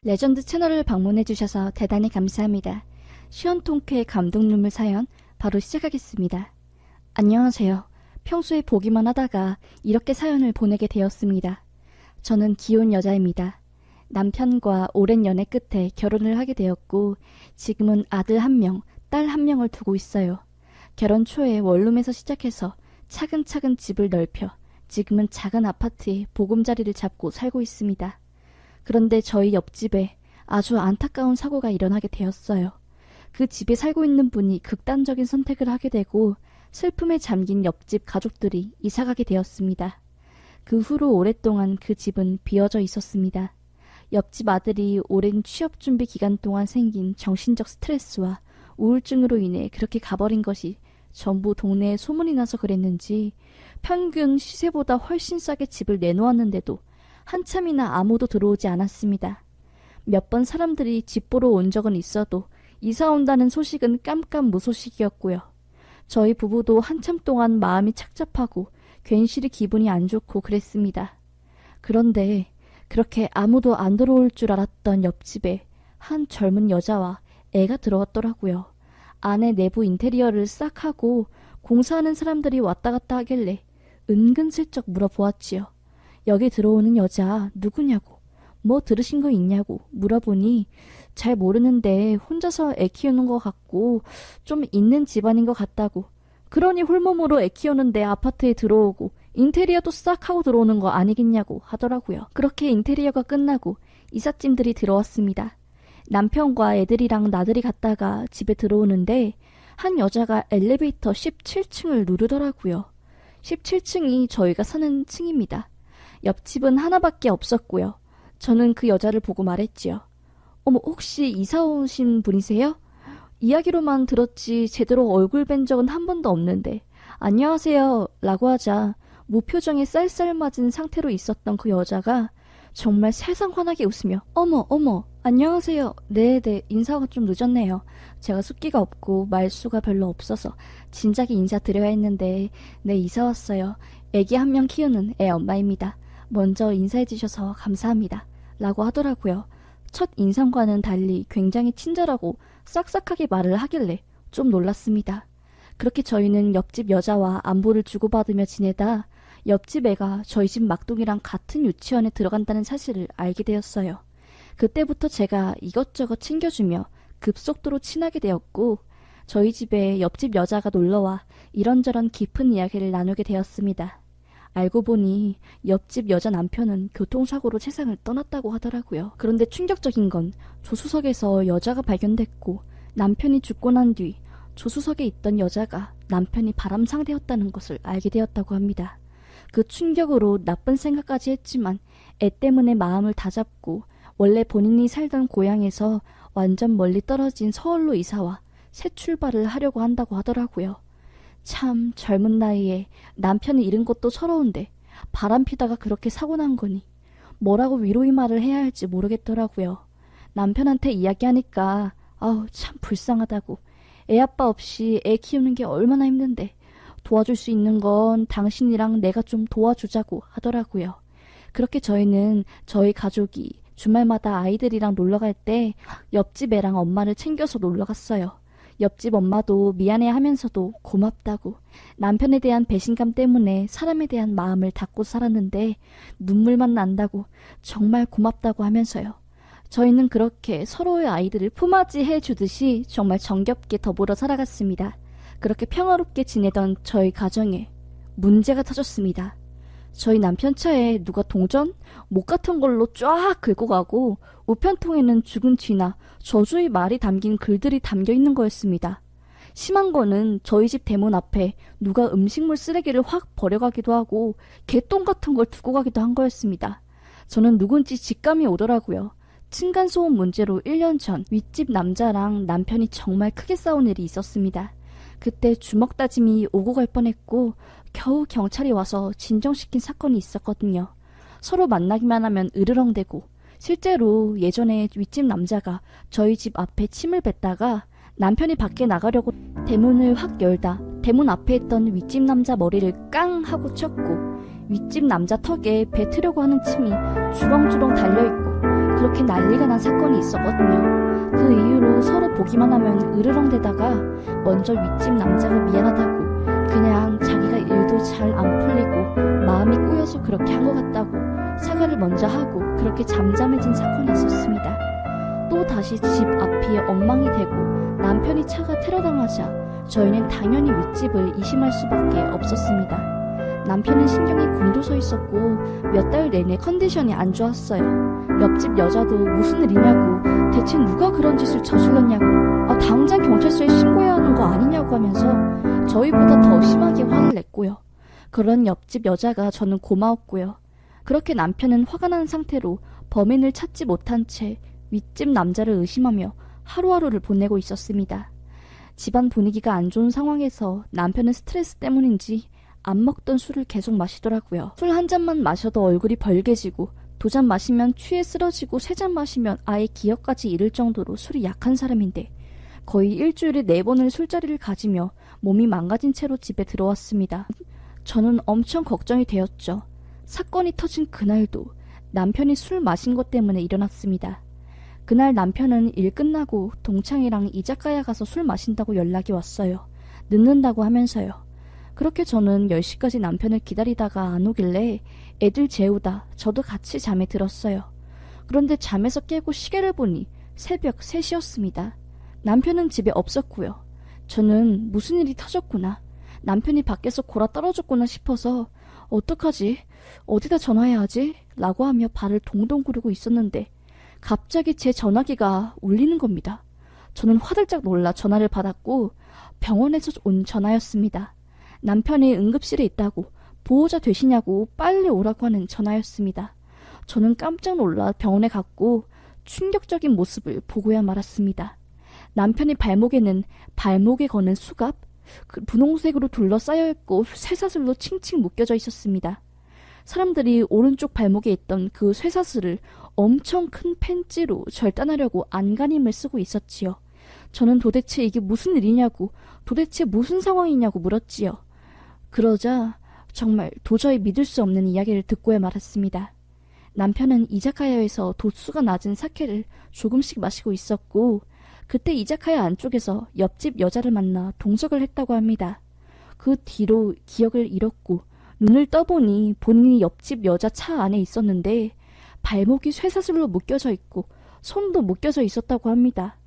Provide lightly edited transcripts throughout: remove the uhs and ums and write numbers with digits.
레전드 채널을 방문해주셔서 대단히 감사합니다. 시원통쾌의 감동 눈물 사연 바로 시작하겠습니다. 안녕하세요. 평소에 보기만 하다가 이렇게 사연을 보내게 되었습니다. 저는 귀여운 여자입니다. 남편과 오랜 연애 끝에 결혼을 하게 되었고 지금은 아들 1명, 딸 1명을 두고 있어요. 결혼 초에 원룸에서 시작해서 차근차근 집을 넓혀 지금은 작은 아파트에 보금자리를 잡고 살고 있습니다. 그런데 저희 옆집에 아주 안타까운 사고가 일어나게 되었어요. 그 집에 살고 있는 분이 극단적인 선택을 하게 되고 슬픔에 잠긴 옆집 가족들이 이사가게 되었습니다. 그 후로 오랫동안 그 집은 비어져 있었습니다. 옆집 아들이 오랜 취업 준비 기간 동안 생긴 정신적 스트레스와 우울증으로 인해 그렇게 가버린 것이 전부 동네에 소문이 나서 그랬는지 평균 시세보다 훨씬 싸게 집을 내놓았는데도 한참이나 아무도 들어오지 않았습니다. 몇 번 사람들이 집 보러 온 적은 있어도 이사 온다는 소식은 깜깜무소식이었고요. 저희 부부도 한참 동안 마음이 착잡하고 괜시리 기분이 안 좋고 그랬습니다. 그런데 그렇게 아무도 안 들어올 줄 알았던 옆집에 한 젊은 여자와 애가 들어왔더라고요. 안에 내부 인테리어를 싹 하고 공사하는 사람들이 왔다 갔다 하길래 은근슬쩍 물어보았지요. 여기 들어오는 여자 누구냐고, 뭐 들으신 거 있냐고 물어보니 잘 모르는데 혼자서 애 키우는 것 같고 좀 있는 집안인 것 같다고. 그러니 홀몸으로 애 키우는데 아파트에 들어오고 인테리어도 싹 하고 들어오는 거 아니겠냐고 하더라고요. 그렇게 인테리어가 끝나고 이삿짐들이 들어왔습니다. 남편과 애들이랑 나들이 갔다가 집에 들어오는데 한 여자가 엘리베이터 17층을 누르더라고요. 17층이 저희가 사는 층입니다. 옆집은 하나밖에 없었고요. 저는 그 여자를 보고 말했지요. 어머, 혹시 이사 오신 분이세요? 이야기로만 들었지 제대로 얼굴 뵌 적은 한 번도 없는데 안녕하세요 라고 하자 무표정에 쌀쌀맞은 상태로 있었던 그 여자가 정말 세상 환하게 웃으며 어머 안녕하세요. 네네 인사가 좀 늦었네요. 제가 숫기가 없고 말수가 별로 없어서 진작에 인사드려야 했는데 네 이사 왔어요. 애기 1명 키우는 애 엄마입니다. 먼저 인사해 주셔서 감사합니다 라고 하더라고요. 첫 인상과는 달리 굉장히 친절하고 싹싹하게 말을 하길래 좀 놀랐습니다. 그렇게 저희는 옆집 여자와 안부를 주고받으며 지내다 옆집 애가 저희 집 막둥이랑 같은 유치원에 들어간다는 사실을 알게 되었어요. 그때부터 제가 이것저것 챙겨주며 급속도로 친하게 되었고 저희 집에 옆집 여자가 놀러와 이런저런 깊은 이야기를 나누게 되었습니다. 알고 보니 옆집 여자 남편은 교통사고로 세상을 떠났다고 하더라고요. 그런데 충격적인 건 조수석에서 여자가 발견됐고 남편이 죽고 난 뒤 조수석에 있던 여자가 남편이 바람 상대였다는 것을 알게 되었다고 합니다. 그 충격으로 나쁜 생각까지 했지만 애 때문에 마음을 다잡고 원래 본인이 살던 고향에서 완전 멀리 떨어진 서울로 이사와 새 출발을 하려고 한다고 하더라고요. 참 젊은 나이에 남편이 잃은 것도 서러운데 바람 피다가 그렇게 사고 난 거니 뭐라고 위로의 말을 해야 할지 모르겠더라고요. 남편한테 이야기하니까 아우 참 불쌍하다고. 애 아빠 없이 애 키우는 게 얼마나 힘든데 도와줄 수 있는 건 당신이랑 내가 좀 도와주자고 하더라고요. 그렇게 저희는 저희 가족이 주말마다 아이들이랑 놀러갈 때 옆집 애랑 엄마를 챙겨서 놀러갔어요. 옆집 엄마도 미안해 하면서도 고맙다고 남편에 대한 배신감 때문에 사람에 대한 마음을 닫고 살았는데 눈물만 난다고 정말 고맙다고 하면서요. 저희는 그렇게 서로의 아이들을 품앗이해 주듯이 정말 정겹게 더불어 살아갔습니다. 그렇게 평화롭게 지내던 저희 가정에 문제가 터졌습니다. 저희 남편 차에 누가 동전? 못 같은 걸로 쫙 긁고 가고 우편통에는 죽은 쥐나 저주의 말이 담긴 글들이 담겨 있는 거였습니다. 심한 거는 저희 집 대문 앞에 누가 음식물 쓰레기를 확 버려가기도 하고 개똥 같은 걸 두고 가기도 한 거였습니다. 저는 누군지 직감이 오더라고요. 층간소음 문제로 1년 전 윗집 남자랑 남편이 정말 크게 싸운 일이 있었습니다. 그때 주먹 다짐이 오고 갈 뻔했고 겨우 경찰이 와서 진정시킨 사건이 있었거든요. 서로 만나기만 하면 으르렁대고 실제로 예전에 윗집 남자가 저희 집 앞에 침을 뱉다가 남편이 밖에 나가려고 대문을 확 열다 대문 앞에 있던 윗집 남자 머리를 깡 하고 쳤고 윗집 남자 턱에 뱉으려고 하는 침이 주렁주렁 달려있고 그렇게 난리가 난 사건이 있었거든요. 그 이후로 서로 보기만 하면 으르렁대다가 먼저 윗집 남자가 미안하다고 그냥 자기가 일도 잘 안 풀리고 마음이 꼬여서 그렇게 한 것 같다고 사과를 먼저 하고 그렇게 잠잠해진 사건이 있었습니다. 또 다시 집 앞이 엉망이 되고 남편이 차가 테러당하자 저희는 당연히 윗집을 의심할 수밖에 없었습니다. 남편은 신경이 곤두서 있었고 몇 달 내내 컨디션이 안 좋았어요. 옆집 여자도 무슨 일이냐고 대체 누가 그런 짓을 저질렀냐고 당장 경찰서에 신고해야 하는 거 아니냐고 하면서 저희보다 더 심하게 화를 냈고요. 그런 옆집 여자가 저는 고마웠고요. 그렇게 남편은 화가 난 상태로 범인을 찾지 못한 채 윗집 남자를 의심하며 하루하루를 보내고 있었습니다. 집안 분위기가 안 좋은 상황에서 남편은 스트레스 때문인지 안 먹던 술을 계속 마시더라고요. 술 한 잔만 마셔도 얼굴이 벌개지고 두 잔 마시면 취해 쓰러지고 세 잔 마시면 아예 기억까지 잃을 정도로 술이 약한 사람인데 거의 일주일에 4번을 술자리를 가지며 몸이 망가진 채로 집에 들어왔습니다. 저는 엄청 걱정이 되었죠. 사건이 터진 그날도 남편이 술 마신 것 때문에 일어났습니다. 그날 남편은 일 끝나고 동창이랑 이자카야 가서 술 마신다고 연락이 왔어요. 늦는다고 하면서요. 그렇게 저는 10시까지 남편을 기다리다가 안 오길래 애들 재우다 저도 같이 잠에 들었어요. 그런데 잠에서 깨고 시계를 보니 새벽 3시였습니다. 남편은 집에 없었고요. 저는 무슨 일이 터졌구나. 남편이 밖에서 골아 떨어졌구나 싶어서 어떡하지? 어디다 전화해야 하지? 라고 하며 발을 동동 구르고 있었는데 갑자기 제 전화기가 울리는 겁니다. 저는 화들짝 놀라 전화를 받았고 병원에서 온 전화였습니다. 남편이 응급실에 있다고 보호자 되시냐고 빨리 오라고 하는 전화였습니다. 저는 깜짝 놀라 병원에 갔고 충격적인 모습을 보고야 말았습니다. 남편이 발목에는 발목에 거는 수갑, 분홍색으로 둘러싸여 있고 쇠사슬로 칭칭 묶여져 있었습니다. 사람들이 오른쪽 발목에 있던 그 쇠사슬을 엄청 큰 펜지로 절단하려고 안간힘을 쓰고 있었지요. 저는 도대체 이게 무슨 일이냐고, 도대체 무슨 상황이냐고 물었지요. 그러자 정말 도저히 믿을 수 없는 이야기를 듣고야 말았습니다. 남편은 이자카야에서 도수가 낮은 사케를 조금씩 마시고 있었고 그때 이자카야 안쪽에서 옆집 여자를 만나 동석을 했다고 합니다. 그 뒤로 기억을 잃었고 눈을 떠보니 본인이 옆집 여자 차 안에 있었는데 발목이 쇠사슬로 묶여져 있고 손도 묶여져 있었다고 합니다.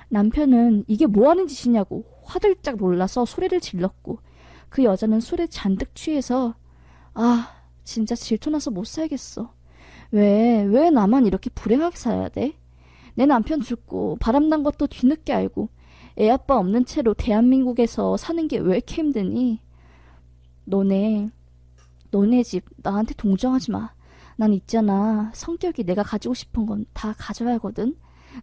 남편은 이게 뭐하는 짓이냐고 화들짝 놀라서 소리를 질렀고 그 여자는 술에 잔뜩 취해서 진짜 질투나서 못 살겠어. 왜 나만 이렇게 불행하게 살아야 돼? 내 남편 죽고 바람난 것도 뒤늦게 알고 애 아빠 없는 채로 대한민국에서 사는 게 왜 이렇게 힘드니? 너네 집 나한테 동정하지 마. 난 있잖아. 성격이 내가 가지고 싶은 건 다 가져야 하거든.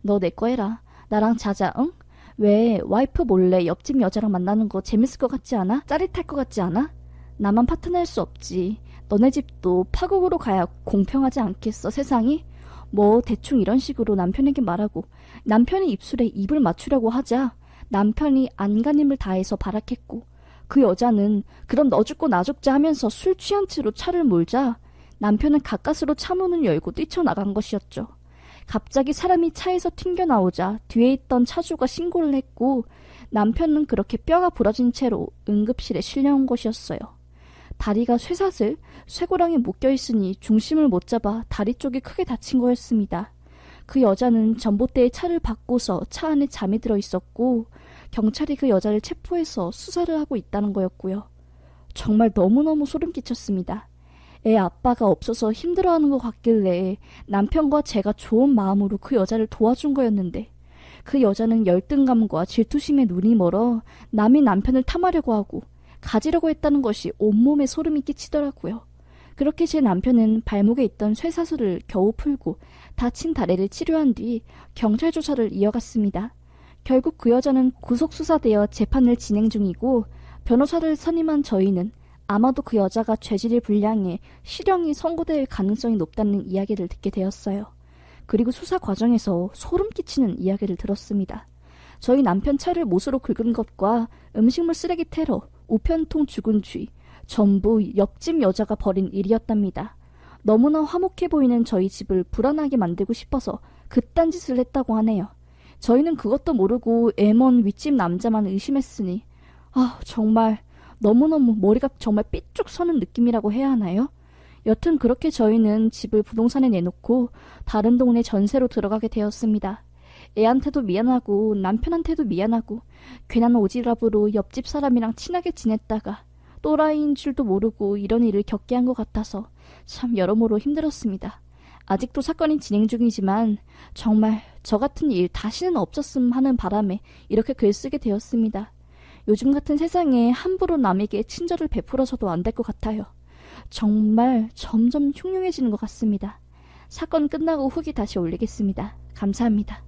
너 내 거 해라. 나랑 자자, 응? 왜 와이프 몰래 옆집 여자랑 만나는 거 재밌을 것 같지 않아? 짜릿할 것 같지 않아? 나만 파트너할 수 없지. 너네 집도 파국으로 가야 공평하지 않겠어, 세상이? 뭐 대충 이런 식으로 남편에게 말하고 남편이 입술에 입을 맞추려고 하자 남편이 안간힘을 다해서 발악했고 그 여자는 그럼 너 죽고 나 죽자 하면서 술 취한 채로 차를 몰자 남편은 가까스로 차 문을 열고 뛰쳐나간 것이었죠. 갑자기 사람이 차에서 튕겨나오자 뒤에 있던 차주가 신고를 했고 남편은 그렇게 뼈가 부러진 채로 응급실에 실려온 것이었어요. 다리가 쇠사슬, 쇠고랑에 묶여있으니 중심을 못 잡아 다리 쪽이 크게 다친 거였습니다. 그 여자는 전봇대에 차를 박고서 차 안에 잠이 들어 있었고 경찰이 그 여자를 체포해서 수사를 하고 있다는 거였고요. 정말 너무너무 소름 끼쳤습니다. 애 아빠가 없어서 힘들어하는 것 같길래 남편과 제가 좋은 마음으로 그 여자를 도와준 거였는데 그 여자는 열등감과 질투심에 눈이 멀어 남이 남편을 탐하려고 하고 가지려고 했다는 것이 온몸에 소름이 끼치더라고요. 그렇게 제 남편은 발목에 있던 쇠사슬을 겨우 풀고 다친 다리를 치료한 뒤 경찰 조사를 이어갔습니다. 결국 그 여자는 구속수사되어 재판을 진행 중이고 변호사를 선임한 저희는 아마도 그 여자가 죄질이 불량해 실형이 선고될 가능성이 높다는 이야기를 듣게 되었어요. 그리고 수사 과정에서 소름 끼치는 이야기를 들었습니다. 저희 남편 차를 못으로 긁은 것과 음식물 쓰레기 테러, 우편통 죽은 쥐, 전부 옆집 여자가 벌인 일이었답니다. 너무나 화목해 보이는 저희 집을 불안하게 만들고 싶어서 그딴 짓을 했다고 하네요. 저희는 그것도 모르고 애먼 윗집 남자만 의심했으니 정말 너무너무 머리가 정말 삐쭉 서는 느낌이라고 해야 하나요? 여튼 그렇게 저희는 집을 부동산에 내놓고 다른 동네 전세로 들어가게 되었습니다. 애한테도 미안하고 남편한테도 미안하고 괜한 오지랖으로 옆집 사람이랑 친하게 지냈다가 또라이인 줄도 모르고 이런 일을 겪게 한 것 같아서 참 여러모로 힘들었습니다. 아직도 사건이 진행 중이지만 정말 저 같은 일 다시는 없었음 하는 바람에 이렇게 글 쓰게 되었습니다. 요즘 같은 세상에 함부로 남에게 친절을 베풀어서도 안 될 것 같아요. 정말 점점 흉흉해지는 것 같습니다. 사건 끝나고 후기 다시 올리겠습니다. 감사합니다.